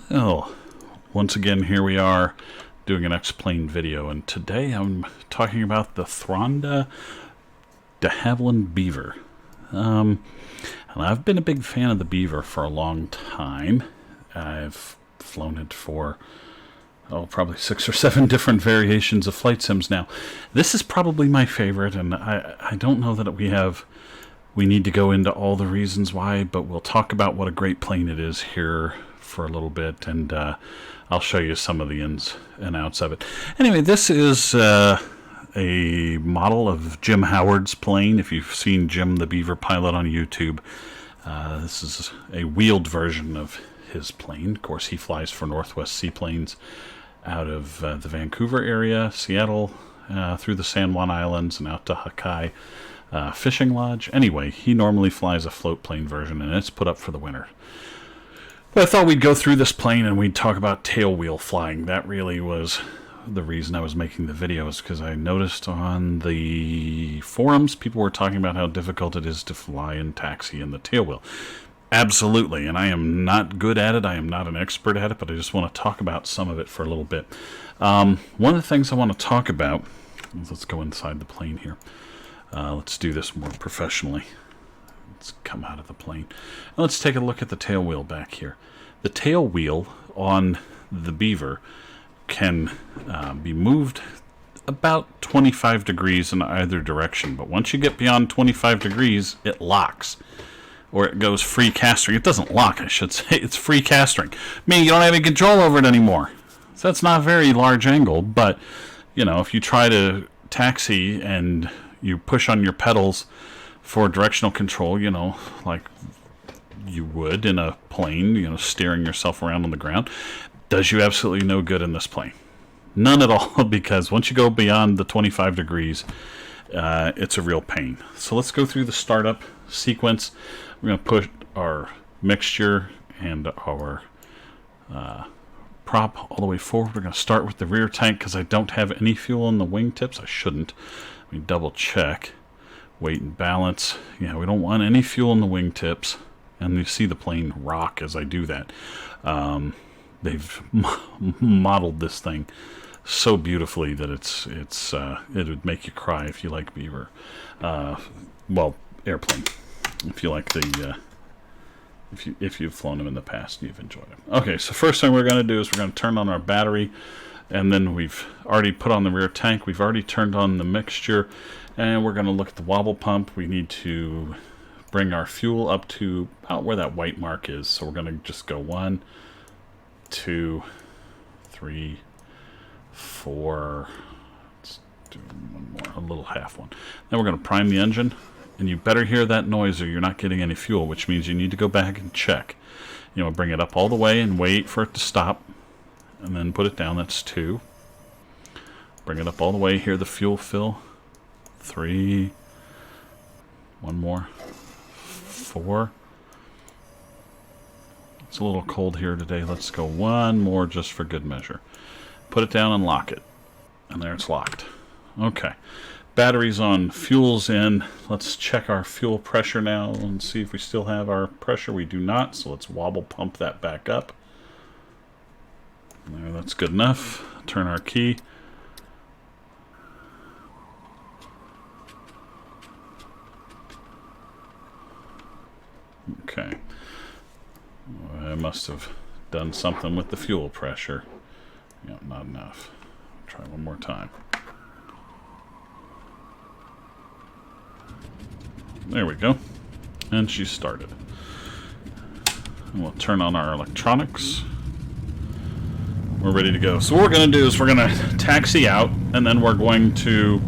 Oh, once again, here we are doing an X-Plane video, and today I'm talking about the Thranda de Havilland Beaver. And I've been a big fan of the Beaver for a long time. I've flown it for, probably 6 or 7 different variations of flight sims now. This is probably my favorite, and I don't know that we need to go into all the reasons why, but we'll talk about what a great plane it is here for a little bit, and I'll show you some of the ins and outs of it. Anyway, this is a model of Jim Howard's plane. If you've seen Jim the Beaver pilot on YouTube, this is a wheeled version of his plane. Of course, he flies for Northwest Seaplanes out of the Vancouver area, Seattle, through the San Juan Islands and out to Hakai Fishing Lodge. Anyway, he normally flies a float plane version, and it's put up for the winter. But I thought we'd go through this plane and we'd talk about tailwheel flying. That really was the reason I was making the videos, because I noticed on the forums people were talking about how difficult it is to fly and taxi in the tailwheel. Absolutely, and I am not good at it. I am not an expert at it, but I just want to talk about some of it for a little bit. One of the things I want to talk about, let's go inside the plane here. Let's do this more professionally. Let's come out of the plane. Now let's take a look at the tail wheel back here. The tail wheel on the Beaver can be moved about 25 degrees in either direction, but once you get beyond 25 degrees, it locks, or it goes free castering. It doesn't lock, I should say. It's free castering, meaning you don't have any control over it anymore. So that's not a very large angle, but you know, if you try to taxi and you push on your pedals for directional control, you know, like you would in a plane, you know, steering yourself around on the ground, does you absolutely no good in this plane. None at all, because once you go beyond the 25 degrees, it's a real pain. So let's go through the startup sequence. We're going to put our mixture and our prop all the way forward. We're going to start with the rear tank because I don't have any fuel in the wingtips. I shouldn't. Let me double check. Weight and balance. Yeah, we don't want any fuel in the wingtips. And you see the plane rock as I do that. They've modeled this thing so beautifully that it would make you cry if you like Beaver. Well, airplane. If you like the if you've flown them in the past and you've enjoyed them. Okay, so first thing we're going to do is we're going to turn on our battery, and then we've already put on the rear tank. We've already turned on the mixture. And we're going to look at the wobble pump. We need to bring our fuel up to about where that white mark is. So we're going to just go 1, 2, 3, 4. Let's do one more, a little half one. Then we're going to prime the engine. And you better hear that noise or you're not getting any fuel, which means you need to go back and check. You know, bring it up all the way and wait for it to stop. And then put it down. That's 2. Bring it up all the way. Hear the fuel fill. 3, one more, 4. It's a little cold here today. Let's go one more just for good measure. Put it down and lock it. And there it's locked. Okay. Battery's on, fuel's in. Let's check our fuel pressure now and see if we still have our pressure. We do not, so let's wobble pump that back up. There, that's good enough. Turn our key. Okay, I must have done something with the fuel pressure. Yeah, not enough. Try one more time. There we go. And she started. And we'll turn on our electronics. We're ready to go. So what we're going to do is we're going to taxi out, and then we're going to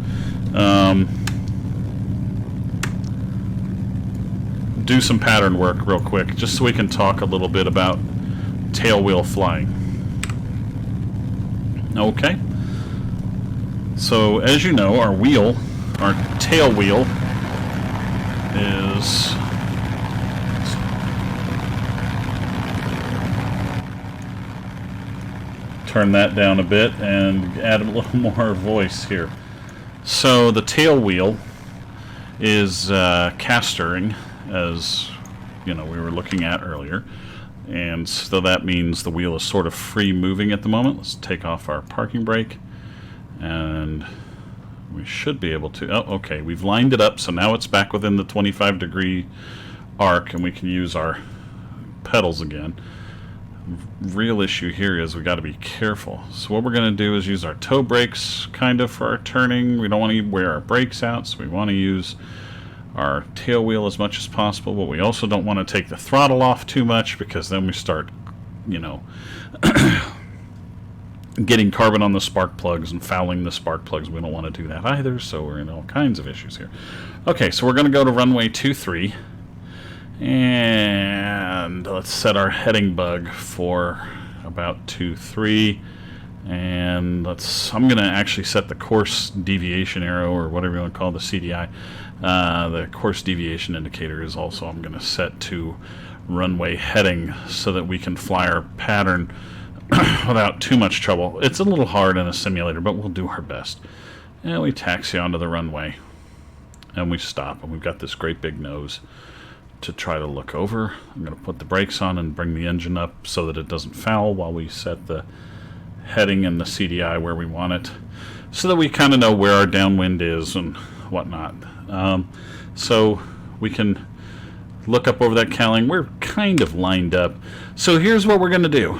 do some pattern work real quick, just so we can talk a little bit about tailwheel flying. Okay. So as you know, our tail wheel is turn that down a bit and add a little more voice here. So the tail wheel is castering, as you know we were looking at earlier. And so that means the wheel is sort of free moving at the moment. Let's take off our parking brake, and we should be able to. Oh, okay, we've lined it up, so now it's back within the 25-degree arc, and we can use our pedals again. Real issue here is we got to be careful. So what we're going to do is use our toe brakes kind of for our turning. We don't want to wear our brakes out, so we want to use our tail wheel as much as possible, but we also don't want to take the throttle off too much, because then we start, you know, getting carbon on the spark plugs and fouling the spark plugs. We don't want to do that either, so we're in all kinds of issues here. Okay, so we're going to go to runway 23, and let's set our heading bug for about 2-3, and I'm going to actually set the course deviation arrow, or whatever you want to call the CDI. The course deviation indicator is also, I'm going to set to runway heading, so that we can fly our pattern without too much trouble. It's a little hard in a simulator, but we'll do our best. And we taxi onto the runway, and we stop, and we've got this great big nose to try to look over. I'm going to put the brakes on and bring the engine up so that it doesn't foul while we set the heading and the CDI where we want it, so that we kind of know where our downwind is and whatnot. So we can look up over that cowling. We're kind of lined up. So here's what we're going to do.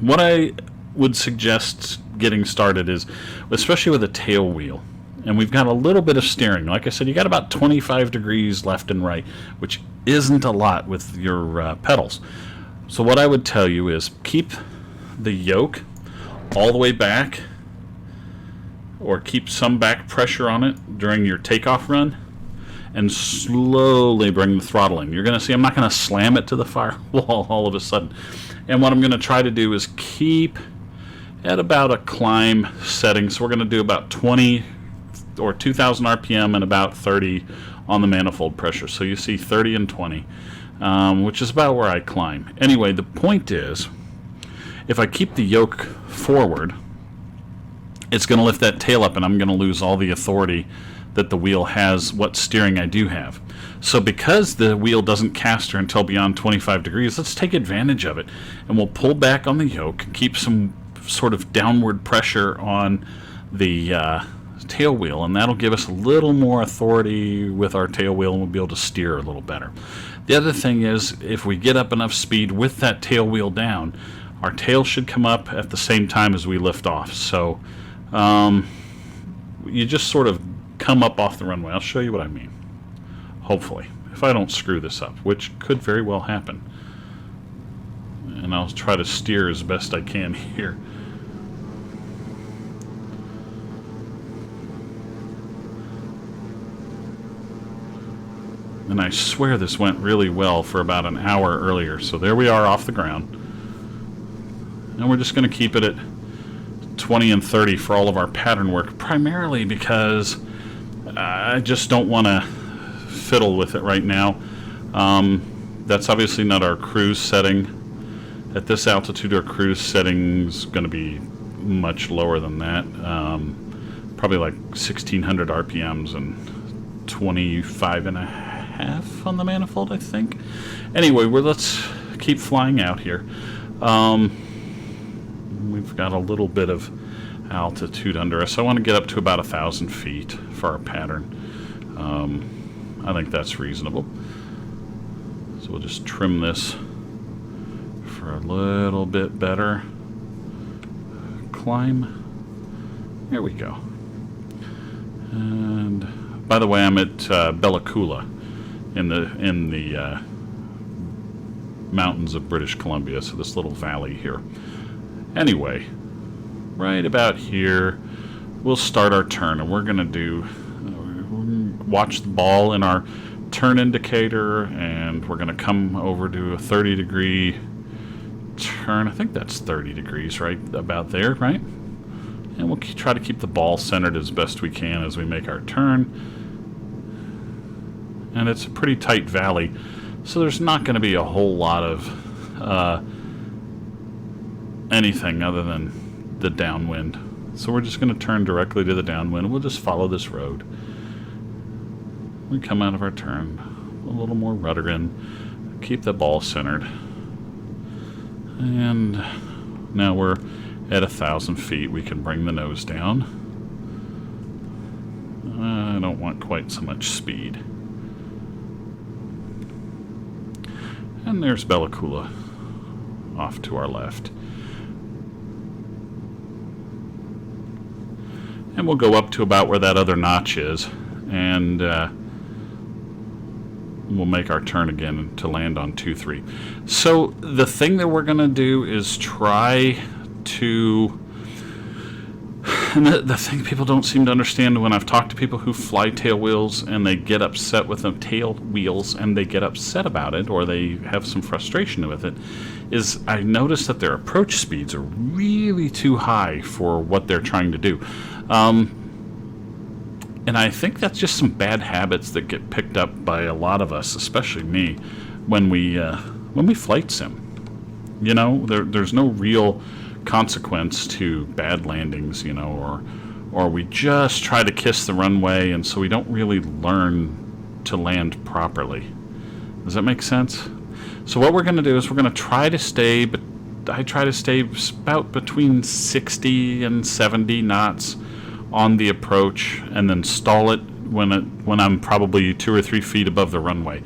What I would suggest getting started is, especially with a tail wheel, and we've got a little bit of steering. Like I said, you got about 25 degrees left and right, which isn't a lot with your pedals. So what I would tell you is keep the yoke all the way back, or keep some back pressure on it during your takeoff run, and slowly bring the throttle in. You're going to see I'm not going to slam it to the firewall all of a sudden. And what I'm going to try to do is keep at about a climb setting. So we're going to do about 20 or 2,000 RPM and about 30 on the manifold pressure. So you see 30 and 20, which is about where I climb. Anyway, the point is, if I keep the yoke forward, it's going to lift that tail up, and I'm going to lose all the authority that the wheel has, what steering I do have. So because the wheel doesn't caster until beyond 25 degrees, let's take advantage of it. And we'll pull back on the yoke, keep some sort of downward pressure on the tail wheel, and that'll give us a little more authority with our tail wheel, and we'll be able to steer a little better. The other thing is, if we get up enough speed with that tail wheel down, our tail should come up at the same time as we lift off. So you just sort of come up off the runway. I'll show you what I mean, hopefully, if I don't screw this up, which could very well happen. And I'll try to steer as best I can here. And I swear this went really well for about an hour earlier. So there we are off the ground. And we're just going to keep it at 20 and 30 for all of our pattern work, primarily because I just don't want to fiddle with it right now. That's obviously not our cruise setting. At this altitude, our cruise setting's going to be much lower than that. Probably like 1600 RPMs and 25 and a half on the manifold, I think. Anyway, let's keep flying out here. We've got a little bit of altitude under us. I want to get up to about 1,000 feet for our pattern. I think that's reasonable. So we'll just trim this for a little bit better climb. There we go. And by the way, I'm at Bella Coola in the mountains of British Columbia, so this little valley here. Anyway, right about here, we'll start our turn, and we're going to do watch the ball in our turn indicator, and we're going to come over to a 30-degree turn. I think that's 30 degrees, right about there, right? And we'll try to keep the ball centered as best we can as we make our turn. And it's a pretty tight valley, so there's not going to be a whole lot of anything other than the downwind. So we're just going to turn directly to the downwind. We'll just follow this road. We come out of our turn, a little more rudder in, keep the ball centered. And now we're at 1,000 feet. We can bring the nose down. I don't want quite so much speed. And there's Bella Coola off to our left. And we'll go up to about where that other notch is, and we'll make our turn again to land on 2-3. So the thing that we're going to do is try to... And the thing people don't seem to understand when I've talked to people who fly tail wheels and they get upset with the tail wheels and they get upset about it, or they have some frustration with it, is I notice that their approach speeds are really too high for what they're trying to do. And I think that's just some bad habits that get picked up by a lot of us, especially me, when we flight sim. You know, there's no real consequence to bad landings, you know, or we just try to kiss the runway, and so we don't really learn to land properly. Does that make sense? So what we're going to do is we're going to try to stay, but I try to stay about between 60 and 70 knots on the approach, and then stall it when I'm probably 2 or 3 feet above the runway.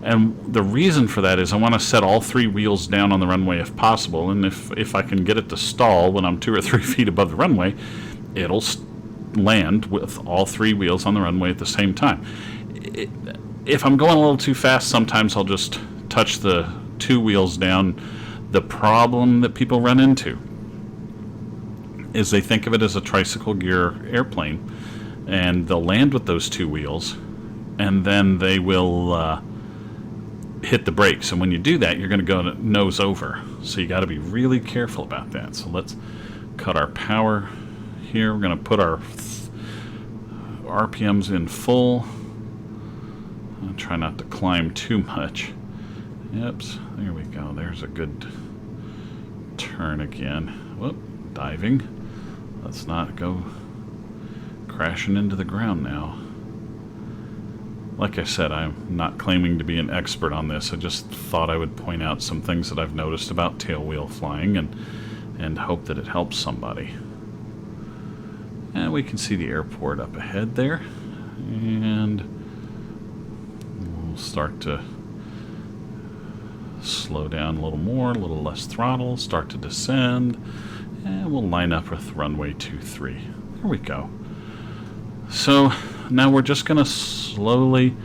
And the reason for that is I want to set all 3 wheels down on the runway if possible, and if I can get it to stall when I'm 2 or 3 feet above the runway, it'll land with all 3 wheels on the runway at the same time. If I'm going a little too fast, sometimes I'll just touch the 2 wheels down. The problem that people run into is they think of it as a tricycle gear airplane, and they'll land with those 2 wheels, and then they will hit the brakes, and when you do that, you're going to go nose over. So you got to be really careful about that. So let's cut our power here. We're going to put our RPMs in full. I'll try not to climb too much. Yep, there we go. There's a good turn again. Whoop, diving. Let's not go crashing into the ground now. Like I said, I'm not claiming to be an expert on this. I just thought I would point out some things that I've noticed about tailwheel flying and hope that it helps somebody. And we can see the airport up ahead there. And we'll start to slow down a little more, a little less throttle, start to descend, and we'll line up with runway 23. There we go. So now we're just going to slowly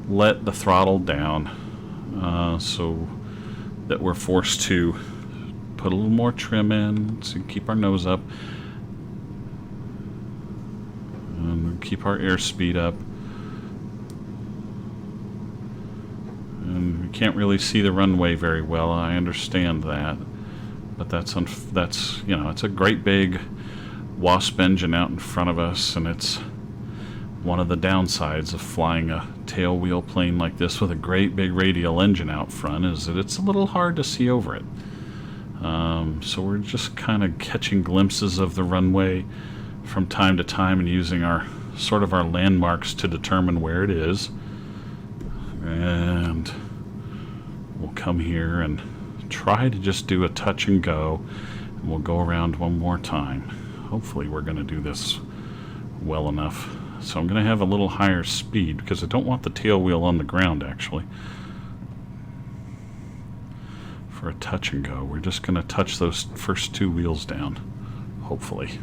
let the throttle down so that we're forced to put a little more trim in to keep our nose up and keep our airspeed up. And we can't really see the runway very well, I understand that, but that's you know, it's a great big Wasp engine out in front of us, and it's one of the downsides of flying a tailwheel plane like this with a great big radial engine out front is that it's a little hard to see over it. So we're just kind of catching glimpses of the runway from time to time and using our sort of our landmarks to determine where it is. And we'll come here and try to just do a touch and go, and we'll go around one more time. Hopefully we're going to do this well enough. So I'm going to have a little higher speed because I don't want the tail wheel on the ground, actually. For a touch and go, we're just going to touch those first 2 wheels down, hopefully.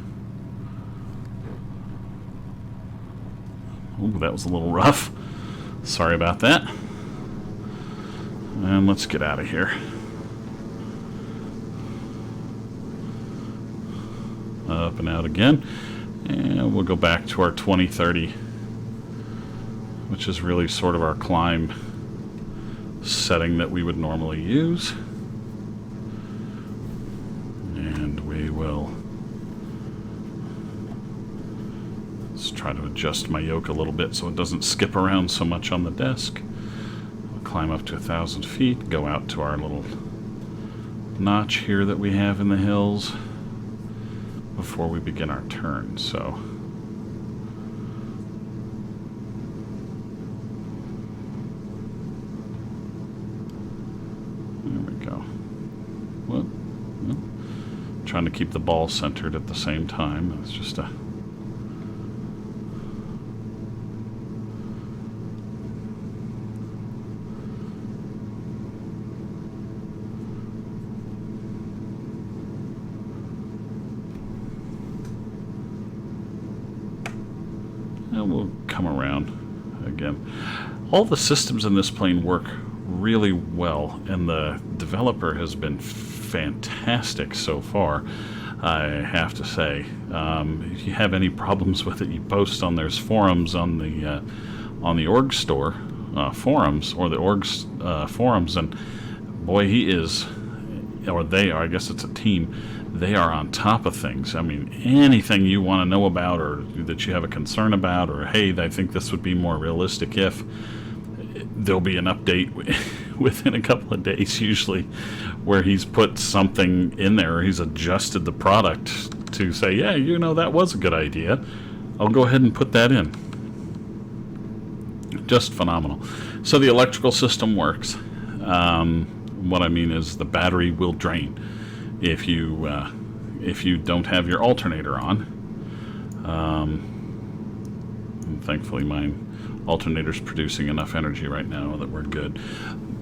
Ooh, that was a little rough. Sorry about that. And let's get out of here. Up and out again. And we'll go back to our 2030, which is really sort of our climb setting that we would normally use. And we will... Let's try to adjust my yoke a little bit so it doesn't skip around so much on the desk. We'll climb up to 1,000 feet, go out to our little notch here that we have in the hills before we begin our turn. So there we go. Well, trying to keep the ball centered at the same time. It's just a... And we'll come around again. All the systems in this plane work really well, and the developer has been fantastic so far, I have to say. If you have any problems with it, you post on there's forums on the org store forums, or the org's forums, and boy, he is, or they are, I guess it's a team, they are on top of things. I mean, anything you want to know about, or that you have a concern about, or hey, I think this would be more realistic if, there'll be an update within a couple of days usually, where he's put something in there, or he's adjusted the product to say, yeah, you know, that was a good idea, I'll go ahead and put that in. Just phenomenal. So the electrical system works. What I mean is the battery will drain if you don't have your alternator on. And thankfully mine alternator's producing enough energy right now that we're good.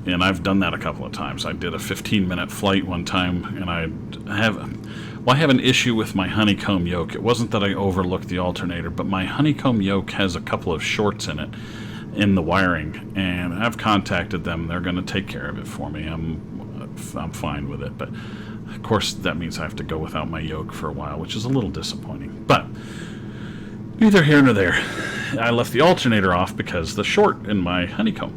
And I've done that a couple of times. I did a 15-minute flight one time, and I have an issue with my honeycomb yoke. It wasn't that I overlooked the alternator, but my honeycomb yoke has a couple of shorts in it, in the wiring, and I've contacted them. They're going to take care of it for me. I'm fine with it, but of course that means I have to go without my yoke for a while, which is a little disappointing. But neither here nor there. I left the alternator off because the short in my honeycomb.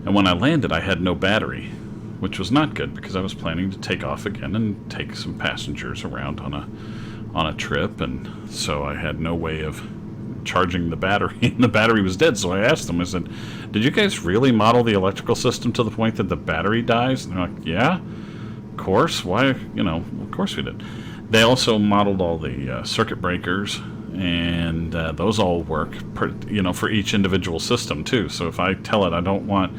And when I landed, I had no battery, which was not good because I was planning to take off again and take some passengers around on a trip, and so I had no way of charging the battery, and the battery was dead. So I asked them, I said, did you guys really model the electrical system to the point that the battery dies? And they're like, yeah, of course. Why, you know, of course we did. They also modeled all the circuit breakers, and those all work, for each individual system too. So if I tell it I don't want,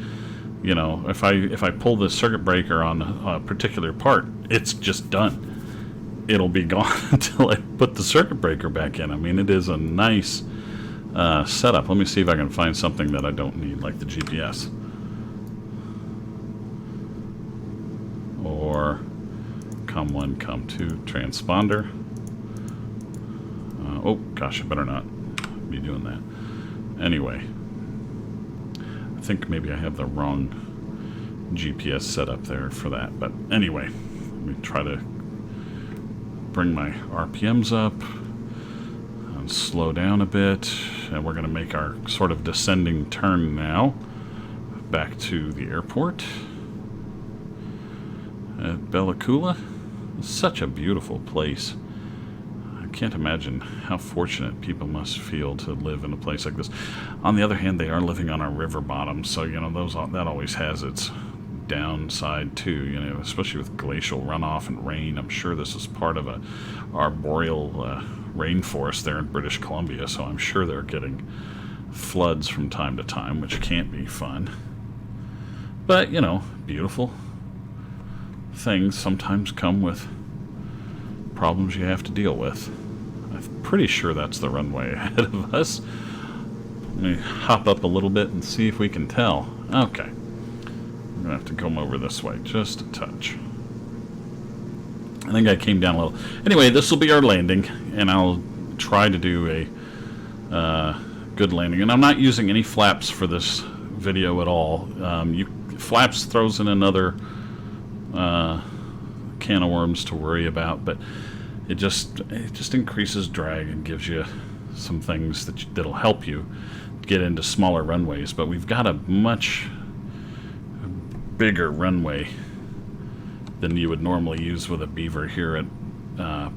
if I pull the circuit breaker on a particular part, it's just done. It'll be gone until I put the circuit breaker back in. I mean, it is a nice setup. Let me see if I can find something that I don't need, like the GPS. Or COM1, COM2 transponder. Oh gosh, I better not be doing that. Anyway, I think maybe I have the wrong GPS set up there for that. But anyway, let me try to bring my RPMs up and slow down a bit. And we're going to make our sort of descending turn now back to the airport at Bella Coola. Such a beautiful place. I can't imagine how fortunate people must feel to live in a place like this. On the other hand, they are living on a river bottom, so that always has its downside too. Especially with glacial runoff and rain. I'm sure this is part of a arboreal rainforest there in British Columbia, so I'm sure they're getting floods from time to time, which can't be fun. But beautiful things sometimes come with problems you have to deal with. I'm pretty sure that's the runway ahead of us. Let me hop up a little bit and see if we can tell. Okay. I'm going to have to come over this way just a touch. I think I came down a little. Anyway, this will be our landing, and I'll try to do a good landing. And I'm not using any flaps for this video at all. Flaps throws in another can of worms to worry about, but it just increases drag and gives you some things that'll help you get into smaller runways. But we've got a much bigger runway than you would normally use with a Beaver here at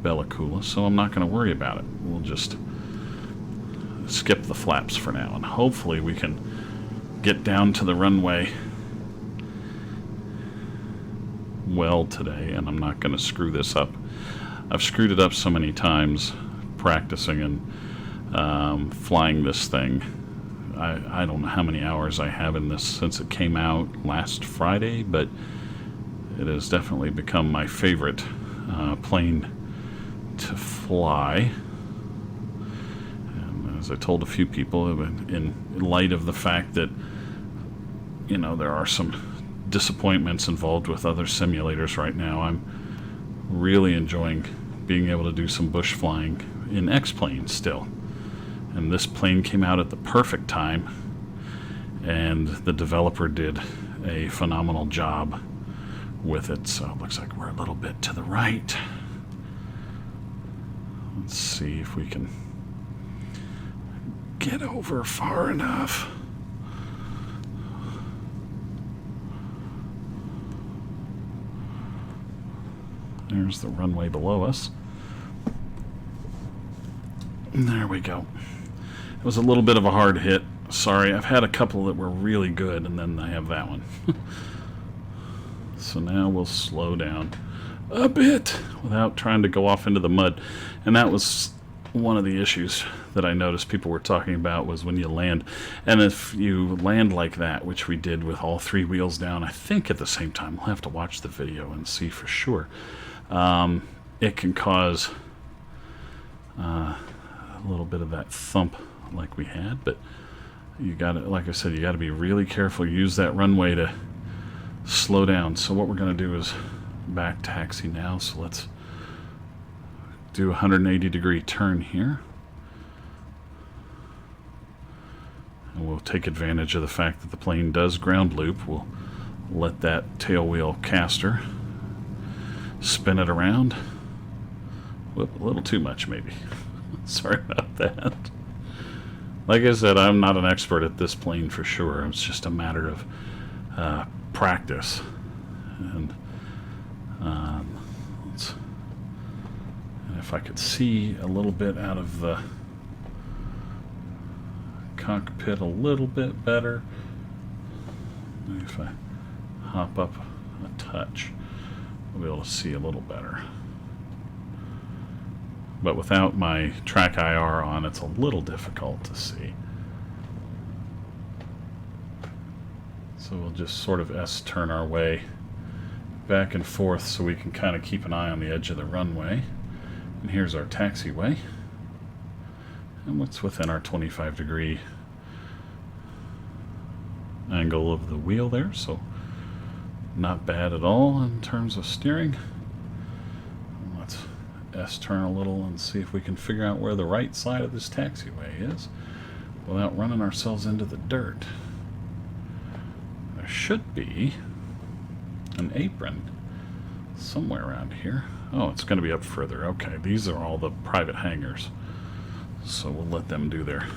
Bella Coola, so I'm not going to worry about it. We'll just skip the flaps for now, and hopefully we can get down to the runway well today, and I'm not going to screw this up. I've screwed it up so many times practicing and flying this thing. I don't know how many hours I have in this since it came out last Friday, but It has definitely become my favorite plane to fly. And as I told a few people, in light of the fact that, you know, there are some disappointments involved with other simulators right now, I'm really enjoying being able to do some bush flying in X-Plane still. And this plane came out at the perfect time, and the developer did a phenomenal job with it. So it looks like we're a little bit to the right. Let's see if we can get over far enough. There's the runway below us. There we go. It was a little bit of a hard hit. Sorry, I've had a couple that were really good, and then I have that one. So now we'll slow down a bit without trying to go off into the mud. And that was one of the issues that I noticed people were talking about, was when you land. And if you land like that, which we did with all three wheels down, I think at the same time, we'll have to watch the video and see for sure. It can cause a little bit of that thump like we had, but you got to, like I said, you got to be really careful. Use that runway to slow down. So what we're going to do is back taxi now. So let's do a 180-degree turn here. And we'll take advantage of the fact that the plane does ground loop. We'll let that tail wheel caster spin it around. Whoop, a little too much maybe. Sorry about that. Like I said, I'm not an expert at this plane for sure. It's just a matter of practice. And if I could see a little bit out of the cockpit a little bit better. Maybe if I hop up a touch, I'll be able to see a little better. But without my track IR on, it's a little difficult to see. So we'll just sort of S-turn our way back and forth so we can kind of keep an eye on the edge of the runway. And here's our taxiway. And what's within our 25-degree angle of the wheel there, so not bad at all in terms of steering. Let's S-turn a little and see if we can figure out where the right side of this taxiway is without running ourselves into the dirt. There should be an apron somewhere around here. Oh, it's going to be up further. Okay, these are all the private hangars, so we'll let them do their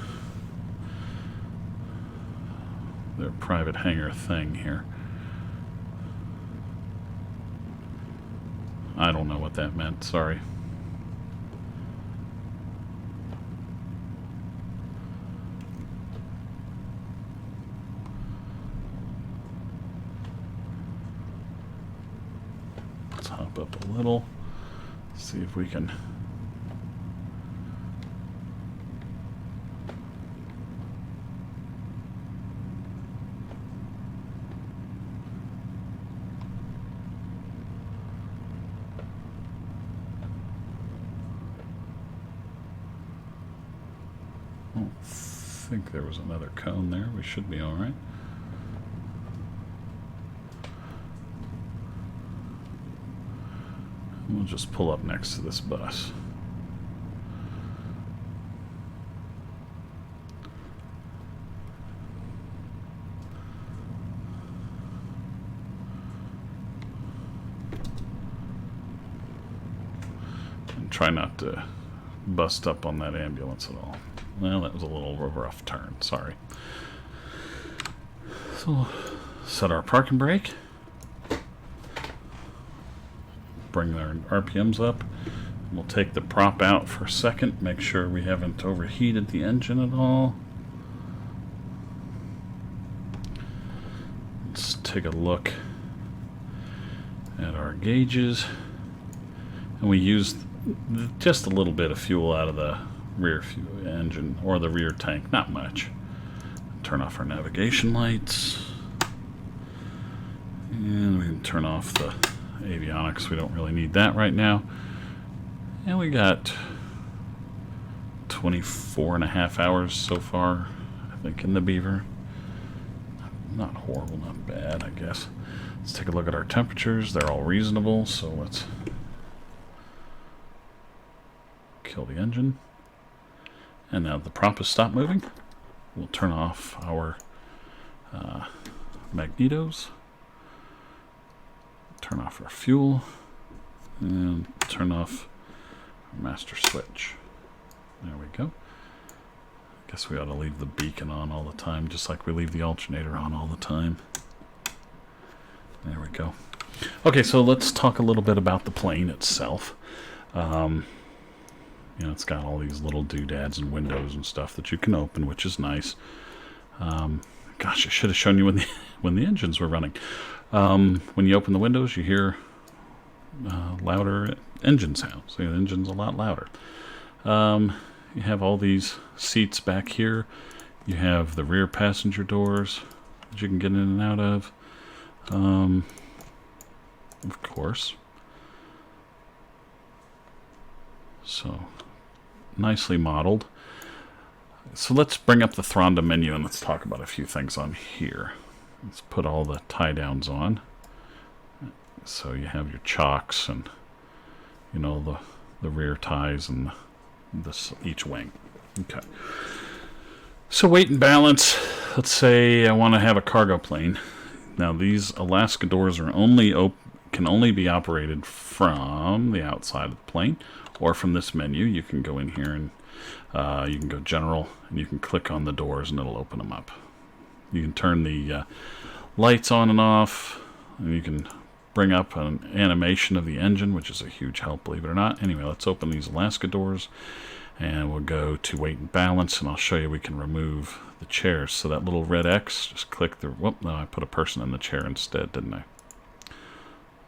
private hangar thing here. I don't know what that meant, sorry. Let's hop up a little, see if we can I think there was another cone there. We should be all right. We'll just pull up next to this bus. And try not to bust up on that ambulance at all. Well, that was a little rough turn, sorry. So we'll set our parking brake. Bring our RPMs up. We'll take the prop out for a second, make sure we haven't overheated the engine at all. Let's take a look at our gauges. And we used just a little bit of fuel out of the rear fuel engine or the rear tank, not much. Turn off our navigation lights. And we can turn off the avionics. We don't really need that right now. And we got 24.5 hours so far, I think, in the Beaver. Not horrible, not bad, I guess. Let's take a look at our temperatures. They're all reasonable, so let's kill the engine. And now the prop has stopped moving. We'll turn off our magnetos, turn off our fuel, and turn off our master switch. There we go. Guess we ought to leave the beacon on all the time, just like we leave the alternator on all the time. There we go. Okay, so let's talk a little bit about the plane itself. You know, it's got all these little doodads and windows and stuff that you can open, which is nice. Gosh, I should have shown you when the engines were running. When you open the windows, you hear louder engine sounds. So the engine's a lot louder. You have all these seats back here. You have the rear passenger doors that you can get in and out of. Of course. So, nicely modeled. So let's bring up the Thranda menu and let's talk about a few things on here. Let's put all the tie downs on. So you have your chocks and, you know, the rear ties and each wing. Okay. So weight and balance. Let's say I want to have a cargo plane. Now these Alaska doors are can only be operated from the outside of the plane or from this menu. You can go in here and you can go general and you can click on the doors and it'll open them up. You can turn the lights on and off, and you can bring up an animation of the engine, which is a huge help, believe it or not. Anyway, let's open these Alaska doors and we'll go to weight and balance, and I'll show you we can remove the chairs. So that little red X, just click the, whoop, no, I put a person in the chair instead, didn't I?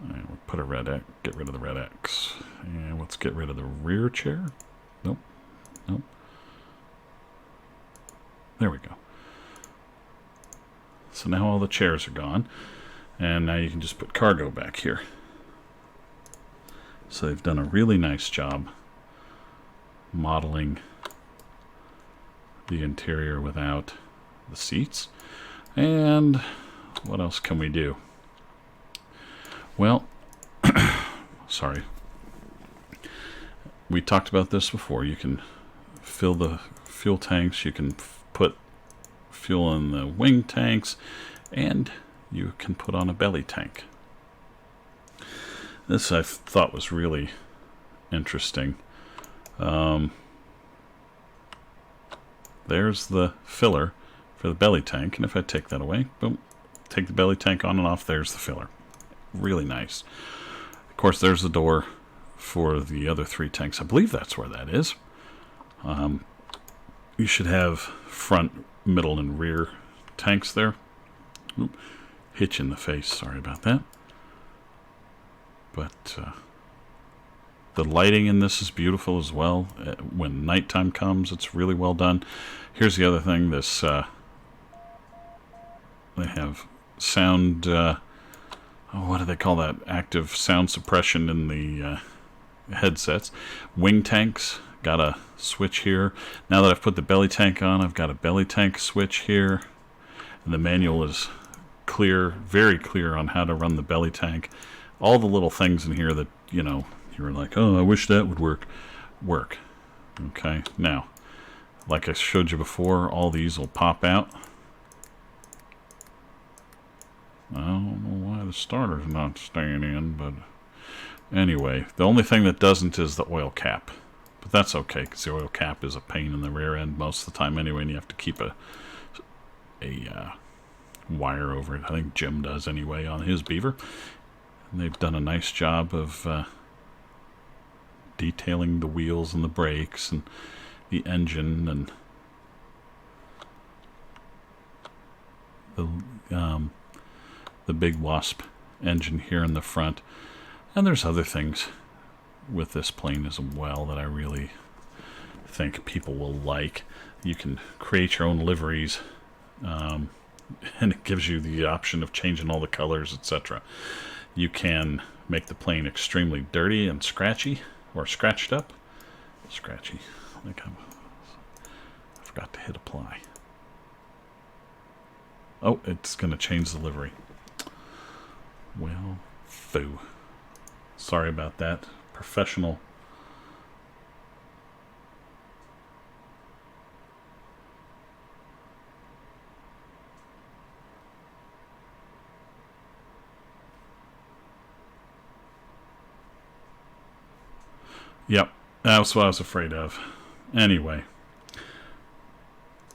And we'll put a red X, get rid of the red X. And let's get rid of the rear chair. Nope, nope. There we go. So now all the chairs are gone, and now you can just put cargo back here. So they've done a really nice job modeling the interior without the seats. And what else can we do? Well, sorry. We talked about this before. You can fill the fuel tanks, you can put fuel in the wing tanks, and you can put on a belly tank. This I thought was really interesting. There's the filler for the belly tank, and if I take that away, boom, take the belly tank on and off, there's the filler. Really nice. Of course, there's the door for the other 3 tanks. I believe that's where that is. You should have front, middle, and rear tanks there. Oop, hit you in the face, sorry about that. But the lighting in this is beautiful as well. When nighttime comes, it's really well done. Here's the other thing. This they have sound. What do they call that? Active sound suppression in the headsets. Wing tanks. Got a switch here. Now that I've put the belly tank on, I've got a belly tank switch here. And the manual is clear, very clear on how to run the belly tank. All the little things in here that, you know, you were like, oh, I wish that would work. Okay, now, like I showed you before, all these will pop out. I don't know why the starter's not staying in, but anyway, the only thing that doesn't is the oil cap. But that's okay, because the oil cap is a pain in the rear end most of the time anyway, and you have to keep a wire over it. I think Jim does anyway on his Beaver. And they've done a nice job of detailing the wheels and the brakes and the engine and the big Wasp engine here in the front. And there's other things with this plane as well that I really think people will like. You can create your own liveries, and it gives you the option of changing all the colors, etc. You can make the plane extremely dirty and scratchy, or scratched up. Scratchy. I think I forgot to hit apply. Oh, it's going to change the livery. Well, foo. Sorry about that. Professional. Yep, that's what I was afraid of. Anyway,